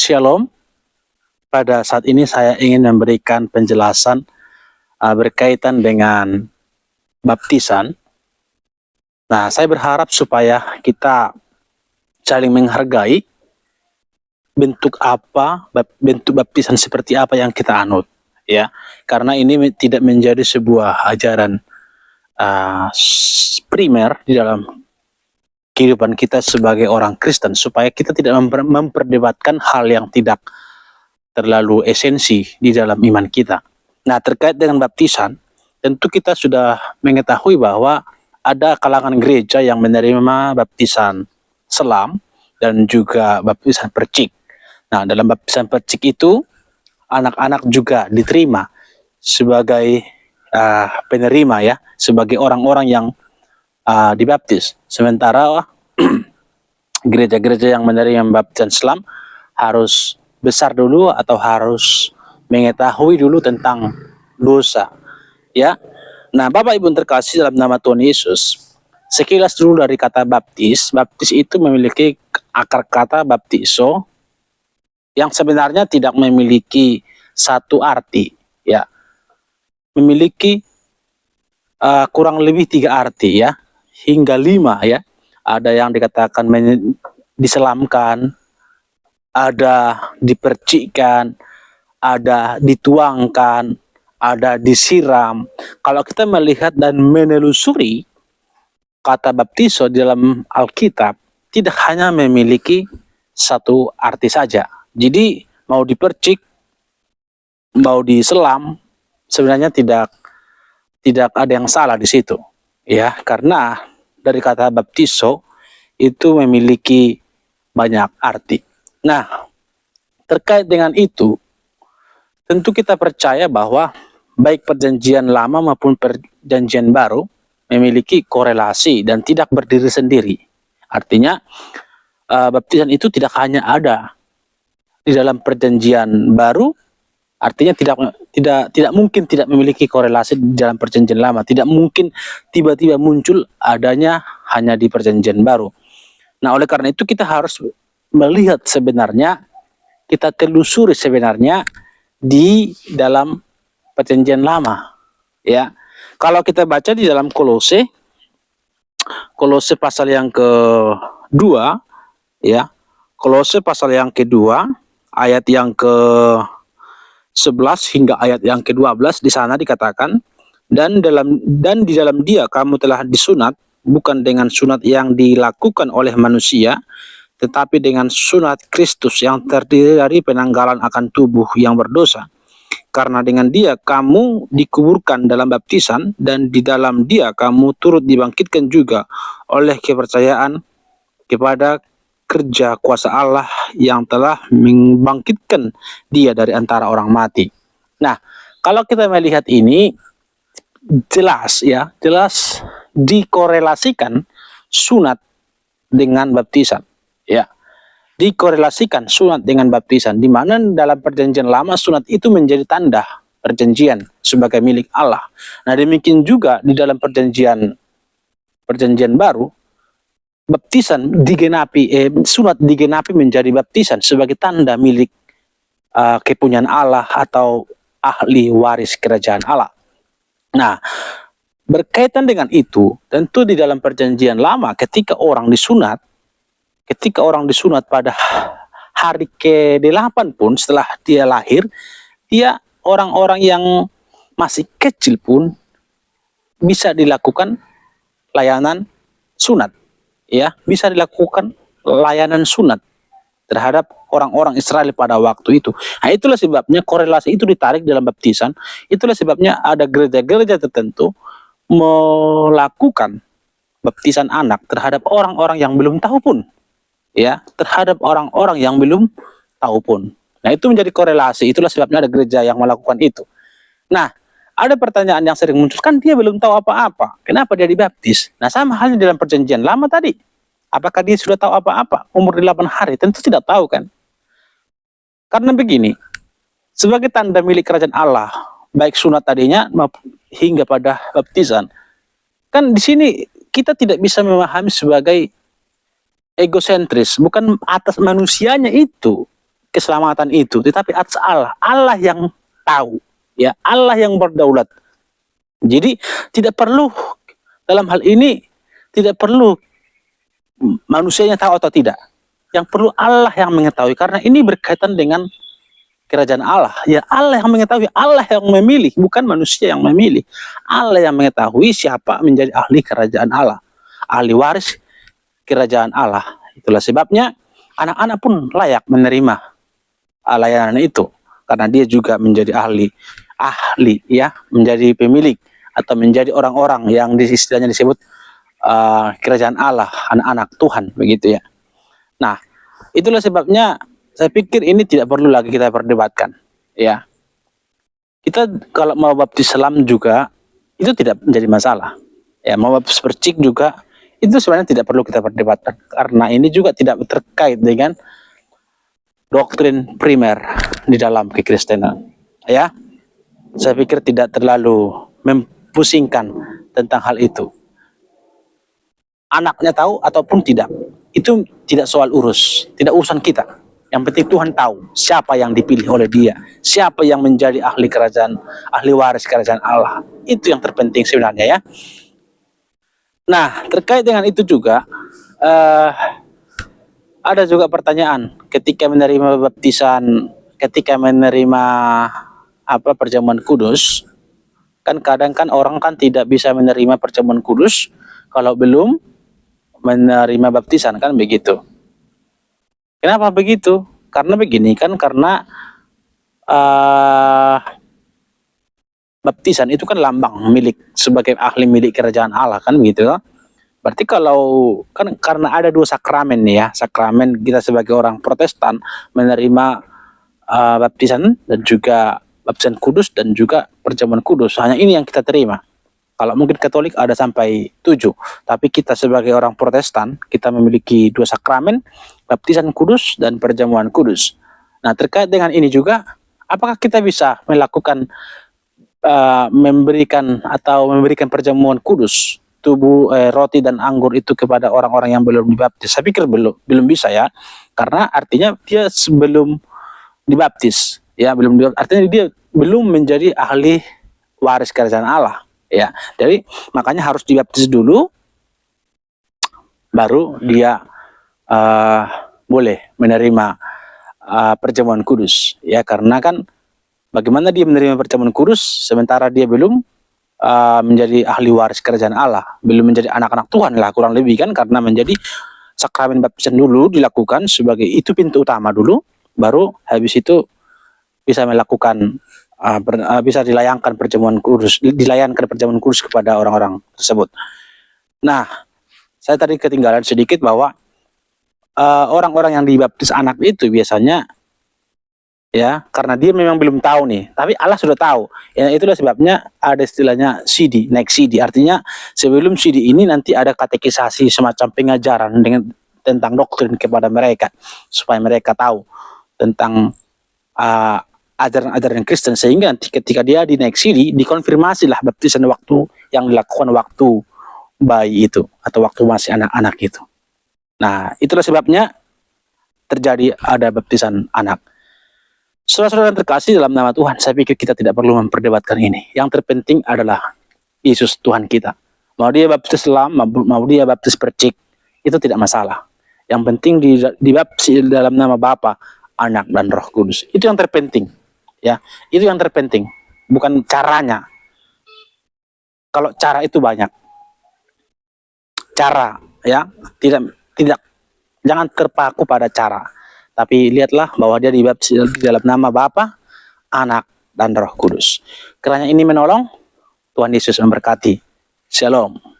Shalom, pada saat ini saya ingin memberikan penjelasan berkaitan dengan baptisan. Nah, saya berharap supaya kita saling menghargai bentuk baptisan seperti apa yang kita anut, ya. Karena ini tidak menjadi sebuah ajaran primer di dalam kehidupan kita sebagai orang Kristen, supaya kita tidak memperdebatkan hal yang tidak terlalu esensi di dalam iman kita. Nah, terkait dengan baptisan, tentu kita sudah mengetahui bahwa ada kalangan gereja yang menerima baptisan selam dan juga baptisan percik. Nah, dalam baptisan percik itu, anak-anak juga diterima sebagai penerima, ya, sebagai orang-orang yang dibaptis. Sementara gereja-gereja yang menerima baptisan selam harus besar dulu atau harus mengetahui dulu tentang dosa, ya. Nah, Bapak Ibu terkasih dalam nama Tuhan Yesus, sekilas dulu dari kata baptis. Baptis itu memiliki akar kata baptiso yang sebenarnya tidak memiliki satu arti, ya. Memiliki kurang lebih 3 arti, ya, hingga 5, ya. Ada yang dikatakan diselamkan, ada dipercikkan, ada dituangkan, ada disiram. Kalau kita melihat dan menelusuri kata baptiso di dalam Alkitab, tidak hanya memiliki satu arti saja. Jadi mau dipercik, mau diselam, sebenarnya tidak ada yang salah di situ, ya. Karena dari kata baptiso itu memiliki banyak arti. Nah, terkait dengan itu, tentu kita percaya bahwa baik perjanjian lama maupun perjanjian baru memiliki korelasi dan tidak berdiri sendiri. Artinya, baptisan itu tidak hanya ada di dalam perjanjian baru, artinya tidak mungkin tidak memiliki korelasi di dalam perjanjian lama. Tidak mungkin tiba-tiba muncul adanya hanya di perjanjian baru. Nah, oleh karena itu kita harus melihat sebenarnya, kita telusuri sebenarnya di dalam perjanjian lama, ya. Kalau kita baca di dalam Kolose pasal yang kedua, ya. Kolose pasal yang kedua, ayat yang ke-11 hingga ayat yang ke-12, di sana dikatakan, dan di dalam Dia kamu telah disunat, bukan dengan sunat yang dilakukan oleh manusia, tetapi dengan sunat Kristus yang terdiri dari penanggalan akan tubuh yang berdosa. Karena dengan Dia kamu dikuburkan dalam baptisan, dan di dalam Dia kamu turut dibangkitkan juga oleh kepercayaan kepada kerja kuasa Allah yang telah membangkitkan Dia dari antara orang mati. Nah, kalau kita melihat ini, jelas dikorelasikan sunat dengan baptisan, ya. Dikorelasikan sunat dengan baptisan, di mana dalam perjanjian lama sunat itu menjadi tanda perjanjian sebagai milik Allah. Nah, demikian juga di dalam perjanjian baru, baptisan digenapi, sunat digenapi menjadi baptisan sebagai tanda milik kepunyaan Allah atau ahli waris kerajaan Allah. Nah, berkaitan dengan itu, tentu di dalam perjanjian lama ketika orang disunat pada hari ke-8 pun setelah dia lahir, dia orang-orang yang masih kecil pun bisa dilakukan layanan sunat, ya, bisa dilakukan layanan sunat terhadap orang-orang Israel pada waktu itu. Nah, itulah sebabnya korelasi itu ditarik dalam baptisan. Itulah sebabnya ada gereja-gereja tertentu melakukan baptisan anak terhadap orang-orang yang belum tahu pun, ya, terhadap orang-orang yang belum tahu pun. Nah, itu menjadi korelasi. Itulah sebabnya ada gereja yang melakukan itu. Nah, ada pertanyaan yang sering muncul, kan dia belum tahu apa-apa, kenapa dia dibaptis? Nah, sama halnya dalam perjanjian lama tadi. Apakah dia sudah tahu apa-apa? Umur 8 hari? Tentu tidak tahu, kan? Karena begini, sebagai tanda milik kerajaan Allah, baik sunat tadinya hingga pada baptisan, kan di sini kita tidak bisa memahami sebagai egosentris, bukan atas manusianya itu, keselamatan itu, tetapi atas Allah. Allah yang tahu, ya, Allah yang berdaulat. Jadi tidak perlu dalam hal ini, tidak perlu manusianya tahu atau tidak. Yang perlu Allah yang mengetahui, karena ini berkaitan dengan kerajaan Allah. Ya, Allah yang mengetahui, Allah yang memilih, bukan manusia yang memilih. Allah yang mengetahui siapa menjadi ahli kerajaan Allah, ahli waris kerajaan Allah. Itulah sebabnya anak-anak pun layak menerima layanan itu, karena dia juga menjadi ahli ya, menjadi pemilik atau menjadi orang-orang yang istilahnya disebut kerajaan Allah, anak-anak Tuhan, begitu ya. Nah, itulah sebabnya saya pikir ini tidak perlu lagi kita perdebatkan, ya. Kita kalau mau baptis Islam juga itu tidak menjadi masalah, ya. Mau baptis percik juga itu sebenarnya tidak perlu kita perdebatkan, karena ini juga tidak terkait dengan doktrin primer di dalam kekristenan, ya. Saya pikir tidak terlalu pusingkan tentang hal itu. Anaknya tahu ataupun tidak, itu tidak soal tidak urusan kita. Yang penting Tuhan tahu siapa yang dipilih oleh Dia, siapa yang menjadi ahli kerajaan, ahli waris kerajaan Allah. Itu yang terpenting sebenarnya, ya. Nah, terkait dengan itu juga ada juga pertanyaan ketika menerima baptisan, ketika menerima perjamuan kudus. Kan kadang kan orang kan tidak bisa menerima perjamuan kudus kalau belum menerima baptisan, kan begitu. Kenapa begitu? Karena begini kan, karena baptisan itu kan lambang milik sebagai ahli milik kerajaan Allah, kan begitu. Berarti kalau kan karena ada dua sakramen nih, ya, sakramen kita sebagai orang Protestan menerima baptisan dan juga baptisan kudus dan juga perjamuan kudus, hanya ini yang kita terima. Kalau mungkin Katolik ada sampai 7, tapi kita sebagai orang Protestan kita memiliki dua sakramen, baptisan kudus dan perjamuan kudus. Nah, terkait dengan ini juga, apakah kita bisa melakukan memberikan perjamuan kudus, tubuh roti dan anggur itu kepada orang-orang yang belum dibaptis? Saya pikir belum bisa, ya, karena artinya dia sebelum dibaptis, ya, artinya dia belum menjadi ahli waris kerajaan Allah, ya. Jadi makanya harus dibaptis dulu, baru dia boleh menerima perjamuan kudus, ya. Karena kan bagaimana dia menerima perjamuan kudus sementara dia belum menjadi ahli waris kerajaan Allah, belum menjadi anak-anak Tuhan lah, kurang lebih kan, karena menjadi sakramen baptisan dulu dilakukan sebagai itu pintu utama dulu, baru habis itu bisa melakukan bisa dilayankan perjamuan kudus kepada orang-orang tersebut. Nah, saya tadi ketinggalan sedikit bahwa orang-orang yang dibaptis anak itu biasanya, ya, karena dia memang belum tahu nih, tapi Allah sudah tahu. Ya, itulah sebabnya ada istilahnya CD, naik CD. Artinya sebelum CD ini nanti ada katekisasi, semacam pengajaran tentang doktrin kepada mereka, supaya mereka tahu tentang ajaran-ajaran Kristen, sehingga nanti ketika dia dinaik CD, dikonfirmasilah baptisan waktu yang dilakukan waktu bayi itu atau waktu masih anak-anak itu. Nah, itulah sebabnya terjadi ada baptisan anak. Saudara-saudara yang terkasih dalam nama Tuhan, saya pikir kita tidak perlu memperdebatkan ini. Yang terpenting adalah Yesus Tuhan kita. Mau dia baptis Islam, mau dia baptis percik, itu tidak masalah. Yang penting dibaptis dalam nama Bapa, Anak, dan Roh Kudus. Itu yang terpenting, ya. Itu yang terpenting, bukan caranya. Kalau cara itu banyak, cara, ya, tidak, jangan terpaku pada cara, tapi lihatlah bahwa dia dibaptis di dalam nama Bapa, Anak, dan Roh Kudus. Kiranya ini menolong. Tuhan Yesus memberkati. Shalom.